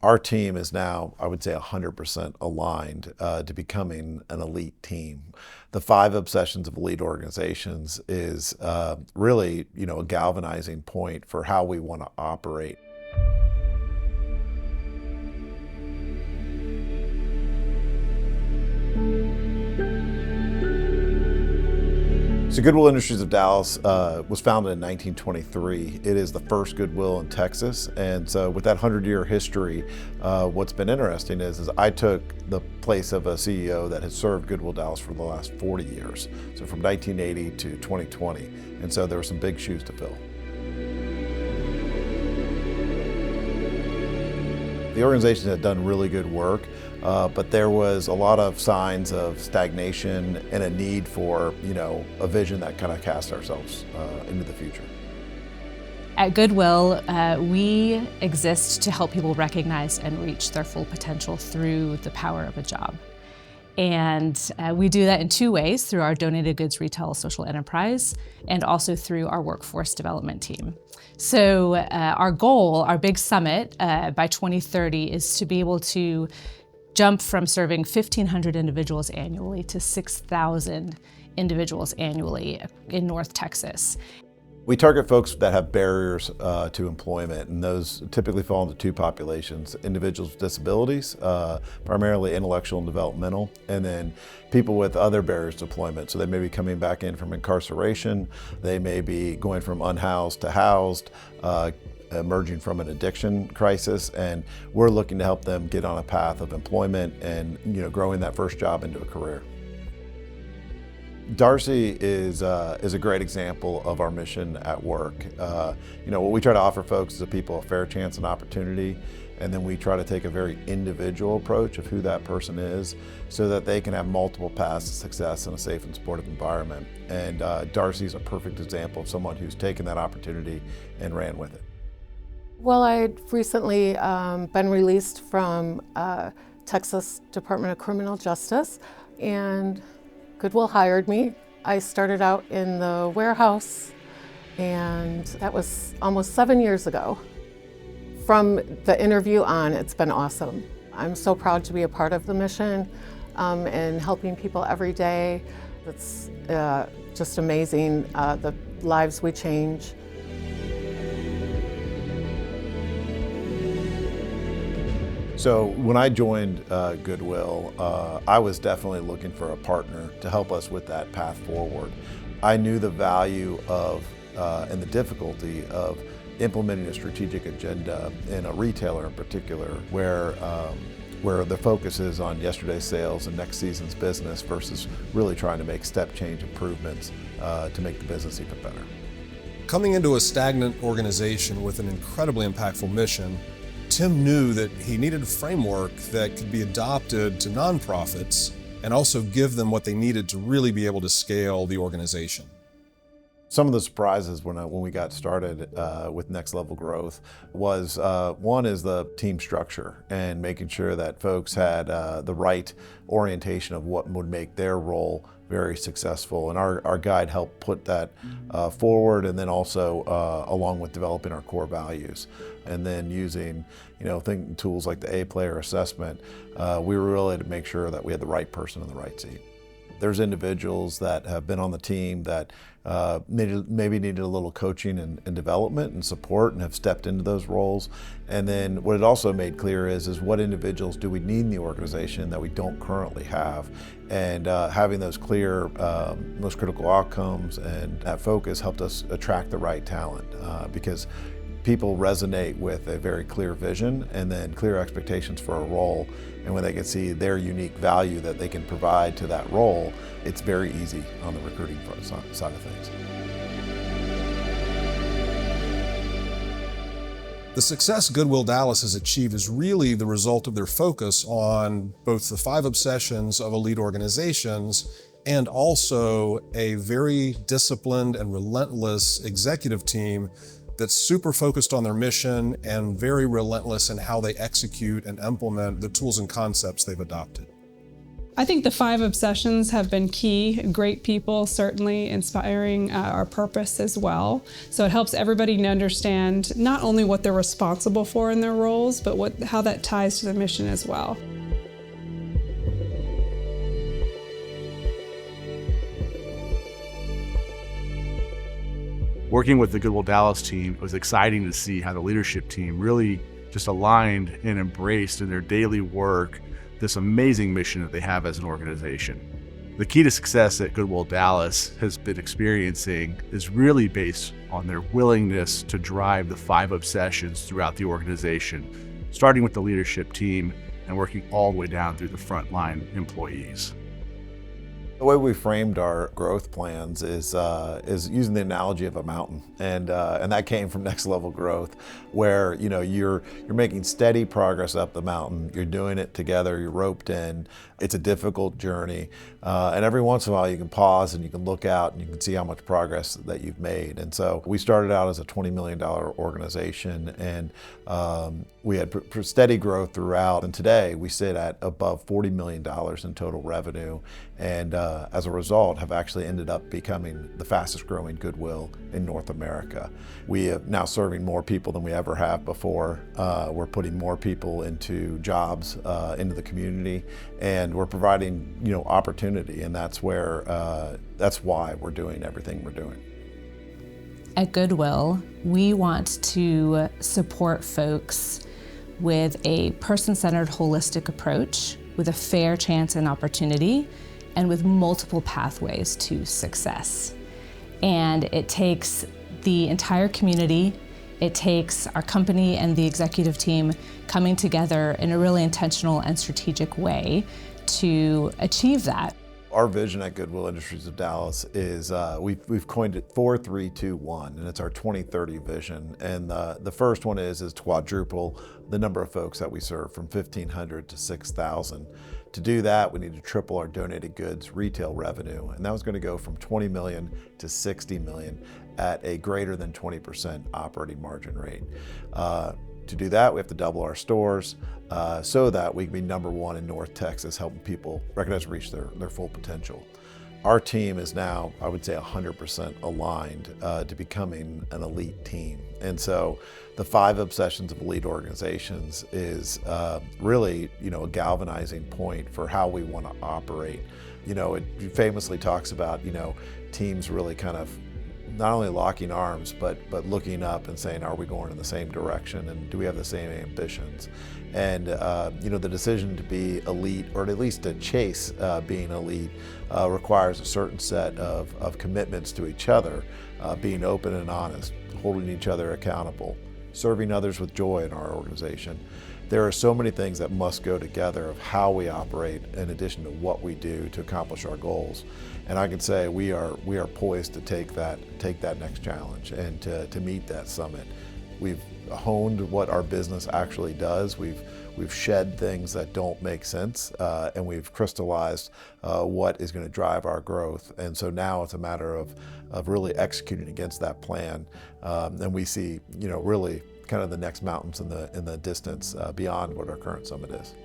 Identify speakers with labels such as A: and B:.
A: Our team is now, I would say, 100% aligned to becoming an elite team. The 5 obsessions of elite organizations is really, a galvanizing point for how we want to operate. So Goodwill Industries of Dallas was founded in 1923. It is the first Goodwill in Texas. And so with that 100-year history, what's been interesting is I took the place of a CEO that has served Goodwill Dallas for the last 40 years. So from 1980 to 2020. And so there were some big shoes to fill. The organization had done really good work, but there was a lot of signs of stagnation and a need for, a vision that kind of cast ourselves into the future.
B: At Goodwill, we exist to help people recognize and reach their full potential through the power of a job. And we do that in 2 ways, through our donated goods retail social enterprise and also through our workforce development team. So our goal, our big summit by 2030 is to be able to jump from serving 1,500 individuals annually to 6,000 individuals annually in North Texas.
A: We target folks that have barriers to employment, and those typically fall into 2 populations: individuals with disabilities, primarily intellectual and developmental, and then people with other barriers to employment. So they may be coming back in from incarceration, they may be going from unhoused to housed, emerging from an addiction crisis, and we're looking to help them get on a path of employment and growing that first job into a career. Darcy is a great example of our mission at work. What we try to offer folks is people a fair chance and opportunity, and then we try to take a very individual approach of who that person is so that they can have multiple paths to success in a safe and supportive environment. And Darcy's a perfect example of someone who's taken that opportunity and ran with it.
C: Well, I'd recently been released from Texas Department of Criminal Justice, and Goodwill hired me. I started out in the warehouse, and that was almost 7 years ago. From the interview on, it's been awesome. I'm so proud to be a part of the mission and helping people every day. It's just amazing, the lives we change.
A: So when I joined Goodwill, I was definitely looking for a partner to help us with that path forward. I knew the value of and the difficulty of implementing a strategic agenda in a retailer in particular, where the focus is on yesterday's sales and next season's business versus really trying to make step change improvements to make the business even better.
D: Coming into a stagnant organization with an incredibly impactful mission, Tim knew that he needed a framework that could be adopted to nonprofits and also give them what they needed to really be able to scale the organization.
A: Some of the surprises when we got started with Next Level Growth was, one is the team structure and making sure that folks had the right orientation of what would make their role very successful. And our guide helped put that forward, and then also along with developing our core values. And then using tools like the A-player assessment, we were really to make sure that we had the right person in the right seat. There's individuals that have been on the team that maybe needed a little coaching and development and support and have stepped into those roles. And then what it also made clear is what individuals do we need in the organization that we don't currently have. And having those clear, most critical outcomes and that focus helped us attract the right talent because people resonate with a very clear vision and then clear expectations for a role. And when they can see their unique value that they can provide to that role, it's very easy on the recruiting side of things.
D: The success Goodwill Dallas has achieved is really the result of their focus on both the 5 obsessions of elite organizations and also a very disciplined and relentless executive team that's super focused on their mission and very relentless in how they execute and implement the tools and concepts they've adopted.
E: I think the 5 obsessions have been key. Great people, certainly inspiring our purpose as well. So it helps everybody to understand not only what they're responsible for in their roles, but how that ties to the mission as well.
F: Working with the Goodwill Dallas team, it was exciting to see how the leadership team really just aligned and embraced in their daily work this amazing mission that they have as an organization. The key to success that Goodwill Dallas has been experiencing is really based on their willingness to drive the 5 obsessions throughout the organization, starting with the leadership team and working all the way down through the frontline employees.
A: The way we framed our growth plans is using the analogy of a mountain, and that came from Next Level Growth, where you're making steady progress up the mountain. You're doing it together. You're roped in. It's a difficult journey, and every once in a while you can pause and you can look out and you can see how much progress that you've made. And so we started out as a $20 million organization, and we had steady growth throughout. And today we sit at above $40 million in total revenue, and as a result have actually ended up becoming the fastest growing Goodwill in North America. We are now serving more people than we ever have before. We're putting more people into jobs, into the community, and we're providing opportunity, and that's why we're doing everything we're doing.
B: At Goodwill, we want to support folks with a person-centered, holistic approach, with a fair chance and opportunity, and with multiple pathways to success. And it takes the entire community, it takes our company and the executive team coming together in a really intentional and strategic way to achieve that.
A: Our vision at Goodwill Industries of Dallas is, we've coined it 4-3-2-1, and it's our 2030 vision. And the first one is to quadruple the number of folks that we serve from 1,500 to 6,000. To do that, we need to triple our donated goods retail revenue, and that was going to go from 20 million to 60 million at a greater than 20% operating margin rate. To do that, we have to double our stores so that we can be #1 in North Texas, helping people recognize and reach their full potential. Our team is now, I would say, 100% aligned to becoming an elite team. And so the 5 obsessions of elite organizations is really, a galvanizing point for how we want to operate. It famously talks about, teams really kind of not only locking arms, but looking up and saying, are we going in the same direction, and do we have the same ambitions? And the decision to be elite, or at least to chase being elite, requires a certain set of commitments to each other, being open and honest, holding each other accountable, serving others with joy in our organization. There are so many things that must go together of how we operate in addition to what we do to accomplish our goals. And I can say we are poised to take that next challenge and to meet that summit. We've honed what our business actually does. We've shed things that don't make sense, and we've crystallized what is going to drive our growth. And so now it's a matter of really executing against that plan. And we see, really kind of the next mountains in the distance beyond what our current summit is.